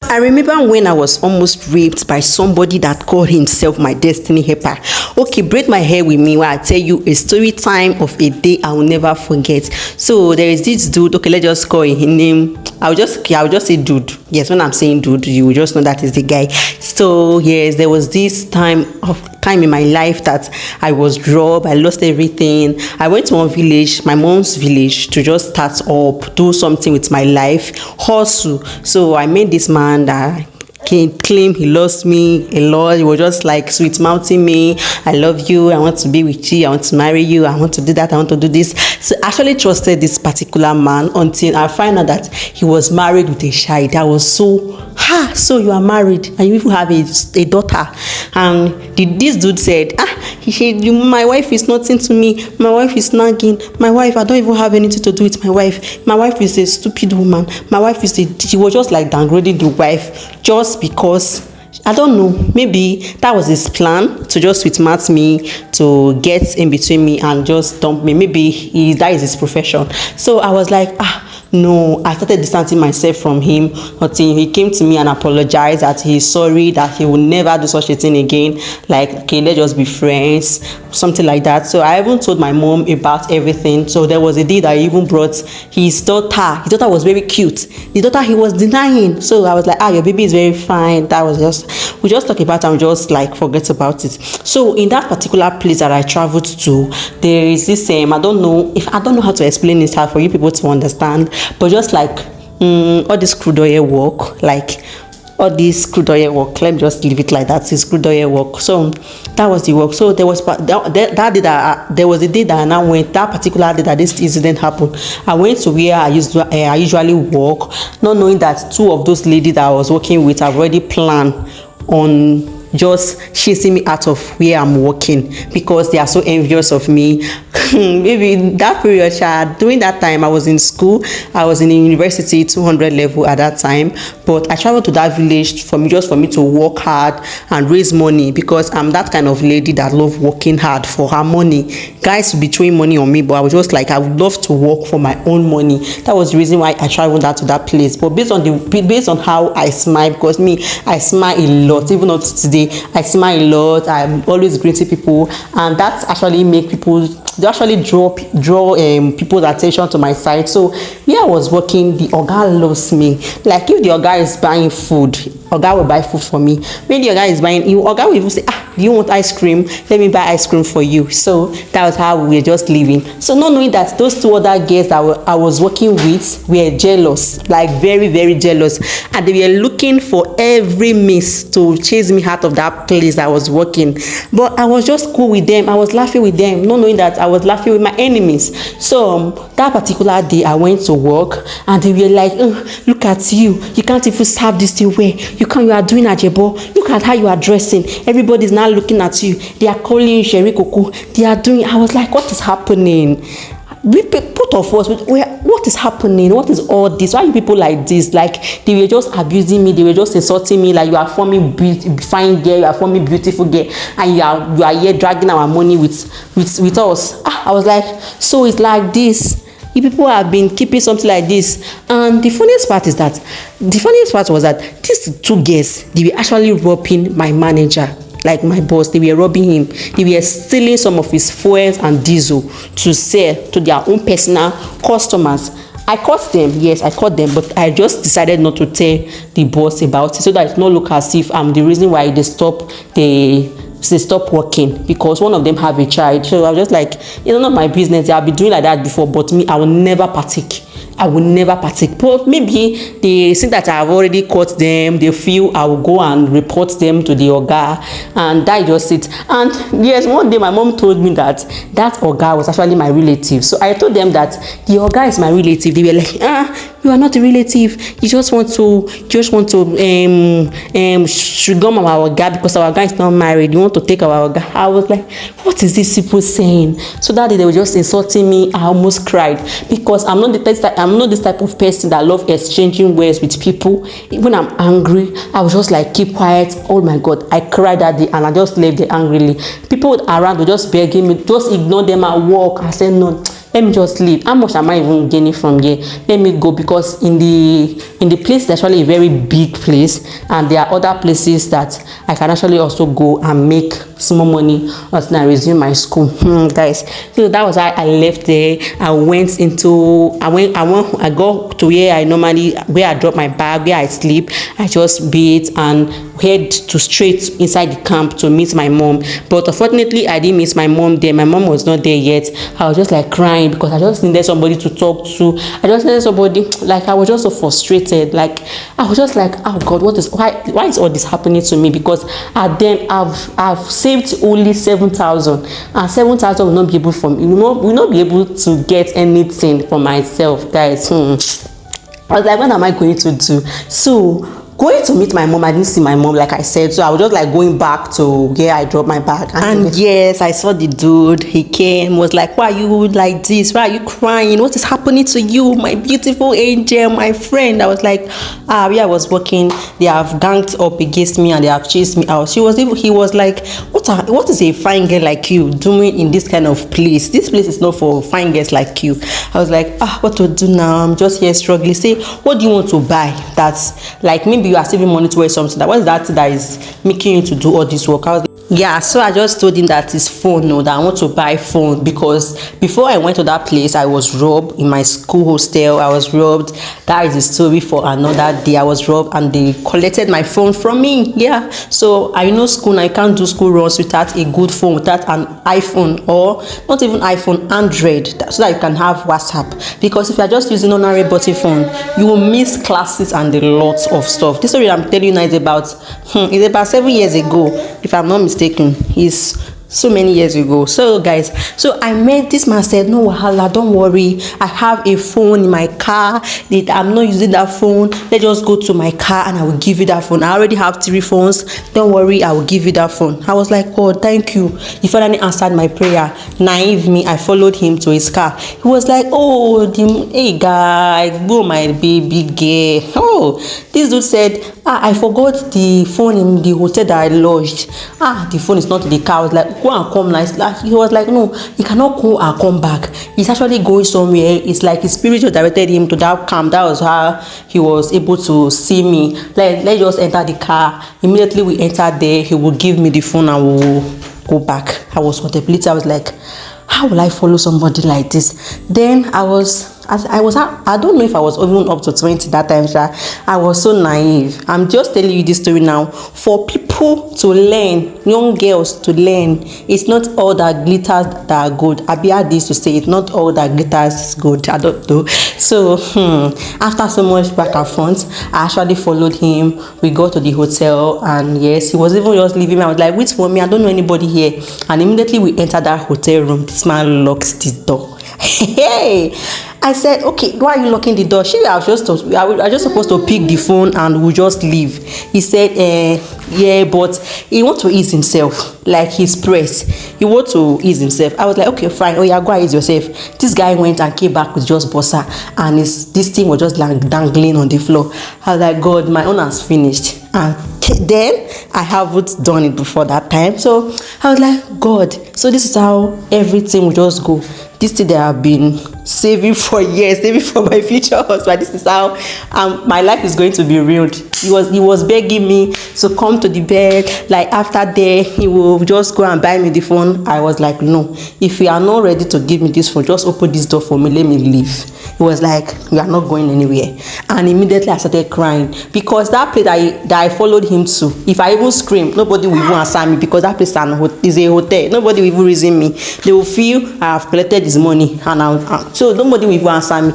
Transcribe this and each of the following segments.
I remember when I was almost raped by somebody that called himself my destiny helper. Okay, braid my hair with me while I tell you a story time of a day I will never forget. So there is this dude. Okay, let's just call his name. I'll just say dude. Yes, when I'm saying dude, you will just know that is the guy. So yes, there was this time in my life that I was robbed. I lost everything. I went to one village, my mom's village, to just start up, do something with my life, hustle. So I met this man that can claim he loves me a lot. He was just like sweet mouthing me. I love you. I want to be with you. I want to marry you. I want to do that. I want to do this. So I actually trusted this particular man until I found out that he was married with a child. I was so you are married and you even have a daughter. And this dude said, my wife is nothing to me. My wife is nagging. My wife, I don't even have anything to do with my wife. My wife is a stupid woman. My wife she was just like downgrading the wife just because, I don't know, maybe that was his plan to just sweet-mouth me, to get in between me and just dump me. Maybe that is his profession. So I was like, no, I started distancing myself from him until he came to me and apologized that he's sorry, that he will never do such a thing again. Like, okay, let's just be friends, something like that. So I even told my mom about everything. So there was a day that I even brought his daughter. His daughter was very cute. The daughter he was denying. So I was like, your baby is very fine. That was we just talk about it and just like forget about it. So in that particular place that I traveled to, there is this I don't know how to explain it for you people to understand. But just like all this crude oil work, let me just leave it like that. It's crude oil work. So that was the work. So there was there was a day that I now went, that particular day that this incident happened. I went to where I usually work, not knowing that two of those ladies that I was working with have already planned on just chasing me out of where I'm working because they are so envious of me. Maybe in that period, during that time, I was in school. I was in the university 200 level at that time. But I traveled to that village for me to work hard and raise money because I'm that kind of lady that love working hard for her money. Guys be throwing money on me, but I was just like, I would love to work for my own money. That was the reason why I traveled to that place. But based on how I smile, because I smile a lot, even up to today. I smile a lot. I'm always greeting people, and that's actually make people. They actually draw people's attention to my side. So where I was working, the oga loves me. Like if the oga is buying food, oga will buy food for me. When the oga is buying, oga will even say, do you want ice cream? Let me buy ice cream for you. So that was how we were just living. So not knowing that those two other girls that I was working with were jealous, like very, very jealous. And they were looking for every means to chase me out of that place I was working. But I was just cool with them. I was laughing with them, not knowing that I was laughing with my enemies. So that particular day I went to work and they were like, look at you. You can't even serve this thing way. You are doing ajebo. Look at how you are dressing. Everybody's now looking at you. They are calling you Sherry Coco. They are doing. I was like, what is happening? Both of us, what is happening? What is all this? Why are you people like this? Like they were just abusing me. They were just insulting me. Like you are forming fine girl, you are forming beautiful girl, and you are here dragging our money with us. I was like, so it's like this. You people have been keeping something like this. And the funniest part was that these two girls, they were actually robbing my manager. Like my boss, they were robbing him. They were stealing some of his fuels and diesel to sell to their own personal customers. I caught them, yes, but I just decided not to tell the boss about it so that it not look as if I'm the reason why they stop working, because one of them have a child. So I was just like, it's not my business. I've been doing like that before, but me, I will never partake. But maybe they think that I've already caught them. They feel I will go and report them to the oga, and that just it. And yes, one day my mom told me that oga was actually my relative. So I told them that the oga is my relative. They were like, you are not a relative. You just want to shugam our oga because our oga is not married. You want to take our oga. I was like, what is this people saying? So that day they were just insulting me. I almost cried because I'm not this type of person that love exchanging words with people. When I'm angry, I was just like keep quiet. Oh my God, I cried that day and I just left there angrily. People around were just begging me, just ignore them at work. I said no. let me just leave. How much am I even gaining from here? Let me go, because in the place, there's actually a very big place, and there are other places that I can actually also go and make small money until I resume my school. Guys, so that was how I left there. I got to where I drop my bag, where I sleep. I just bathe and head to straight inside the camp to meet my mom. But unfortunately, I didn't meet my mom there. My mom was not there yet. I was just like crying because I just needed somebody to talk to. I just needed somebody, like I was just so frustrated. Like I was just like, oh God, why is all this happening to me? Because then I've saved only 7,000, and 7,000 will not be able will not be able to get anything for myself, guys. I was like, what am I going to do? So going to meet my mom, I didn't see my mom, like I said, so I was just like going back to where I dropped my bag. And yes, I saw the dude. He came, was like, why are you like this? Why are you crying? What is happening to you, my beautiful angel, my friend? I was like, where I was working, they have ganged up against me and they have chased me out. He was like, what is a fine girl like you doing in this kind of place? This place is not for fine girls like you. I was like, what to do now? I'm just here struggling. Say, what do you want to buy? That's like, maybe you are saving money towards something. What is that is making you to do all this work? I was like, yeah, so I just told him that his phone, that I want to buy phone, because before I went to that place, I was robbed in my school hostel. I was robbed. That is a story for another day. I was robbed and they collected my phone from me. Yeah, so I know school now, you can't do school runs without a good phone, without an iPhone, or not even iPhone, Android, so that you can have WhatsApp. Because if you are just using ordinary button phone, you will miss classes and a lot of stuff. This story I'm telling you now is about 7 years ago, if I'm not mistaken. He's so many years ago. So guys, so I met this man, said, no wahala, don't worry, I have a phone in my car. I'm not using that phone. Let's just go to my car and I will give you that phone. I already have 3 phones. Don't worry, I will give you that phone. I was like, oh, thank you. He finally answered my prayer. Naive me, I followed him to his car. He was like, oh, hey guy, go my baby girl. Oh, this dude said, I forgot the phone in the hotel that I lodged. The phone is not in the car. I was like, go and come now. He was like, no, he cannot go and come back. He's actually going somewhere. It's like his spirit directed him to that camp. That was how he was able to see me. Let's just enter the car. Immediately we entered there, he would give me the phone and we will go back. I was contemplating. I was like, how will I follow somebody like this? Then I don't know if I was even up to 20 that time. I was so naive. I'm just telling you this story now for people to learn, young girls to learn. It's not all that glitters that are good. Abia used to say, it's not all that glitters is good. I don't know. So after so much back and forth, I actually followed him. We got to the hotel, and yes, he was even just leaving me. I was like, wait for me, I don't know anybody here. And immediately we entered that hotel room. This man locks the door. Hey, I said, okay, why are you locking the door? I was just supposed to pick the phone and we'll just leave. He said, yeah, but he wants to ease himself, like he's pressed. He wants to ease himself. I was like, okay, fine. Oh yeah, go and ease yourself. This guy went and came back with just bossa, and this thing was just like dangling on the floor. I was like, God, my own has finished. And then I haven't done it before that time. So I was like, God, so this is how everything will just go. This thing that I've been saving for years, saving for my future husband. This is how my life is going to be ruined. He was begging me to come to the bed. Like after that, he will just go and buy me the phone. I was like, no, if you are not ready to give me this phone, just open this door for me, let me leave. He was like, you are not going anywhere. And immediately I started crying, because that place that I followed him to, if I even scream, nobody will even answer me, because that place is a hotel. Nobody will even reason me. They will feel I have collected his money, and so nobody will even answer me.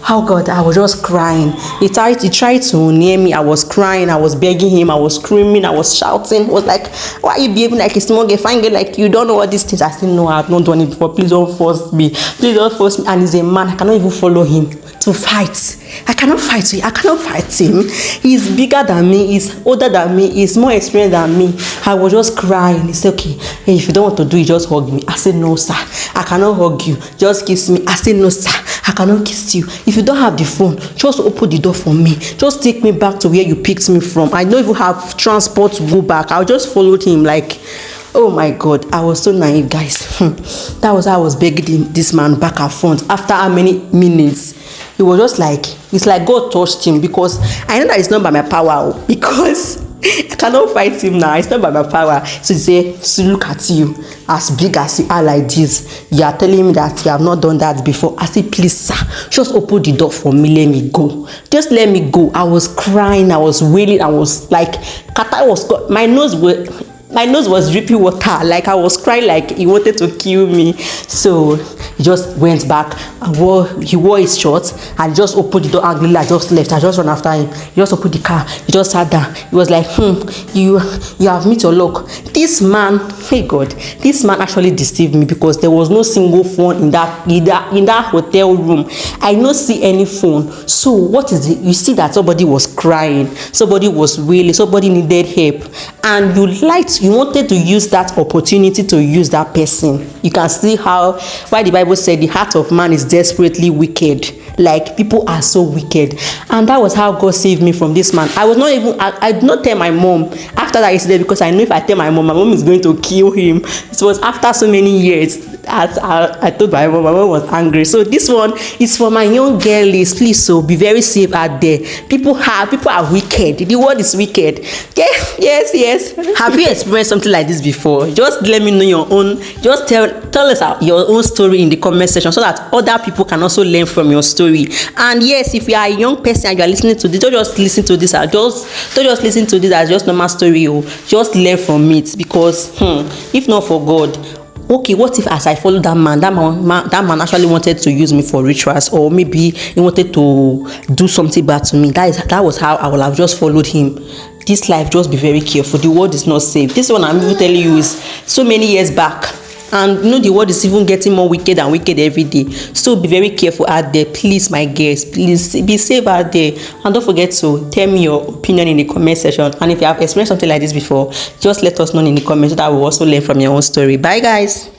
Oh God, I was just crying. He tried to near me. I was crying. I was begging him. I was screaming. I was shouting. I was like, why are you behaving like a small girl? Fine girl, like you don't know what these things. I said, no, I have not done it before. Please don't force me. Please don't force me. And he's a man. I cannot even follow him to fight. I cannot fight him. I cannot fight him. He's bigger than me. He's older than me. He's more experienced than me. I was just crying. He said, okay, hey, if you don't want to do it, just hug me. I said, no, sir. I cannot hug you. Just kiss me. I said, no, sir. I cannot kiss you. If you don't have the phone, just open the door for me. Just take me back to where you picked me from. I don't even have transport to go back. I just followed him like, Oh my God, I was so naive, guys. That was how I was begging this man back and front. After how many minutes? It was just like, it's like God touched him, because I know that it's not by my power, because I cannot fight him now. It's not by my power. So he say, so look at you, as big as you are like this. You are telling me that you have not done that before. I say, please, sir, just open the door for me. Let me go. Just let me go. I was crying. I was wailing. I was like, Kata was, my nose was dripping water, like I was crying, like he wanted to kill me. So he just went back and he wore his shorts and just opened the door angrily. I just left. I just ran after him. He just opened the car. He just sat down. He was like, you have met your luck. This man, hey God, this man actually deceived me, because there was no single phone in that hotel room. I don't see any phone. So what is it? You see that somebody was crying, somebody was wailing, somebody needed help, and you wanted to use that opportunity to use that person. You can see why the Bible said the heart of man is desperately wicked. Like, people are so wicked. And that was how God saved me from this man. I did not tell my mom after that incident, because I knew if I tell my mom is going to kill him. It was after so many years. As I told my mom was angry. So this one is for my young girlies. Please, so be very safe out there. People are wicked. The world is wicked. Okay? Yes. Have you experienced something like this before? Just let me know your own. Just tell us your own story in the comment section, so that other people can also learn from your story. And yes, if you are a young person and you are listening to this, don't just listen to this as listen to this as just normal story. Just learn from it, because if not for God, okay, what if as I follow that man actually wanted to use me for rituals, or maybe he wanted to do something bad to me? That was how I would have just followed him. This life, just be very careful. The world is not safe. This one I'm even telling you is so many years back, and the world is even getting more wicked and wicked every day. So be very careful out there, please, my girls. Please be safe out there, and don't forget to tell me your opinion in the comment section. And if you have experienced something like this before, just let us know in the comments, so that we will also learn from your own story. Bye, guys.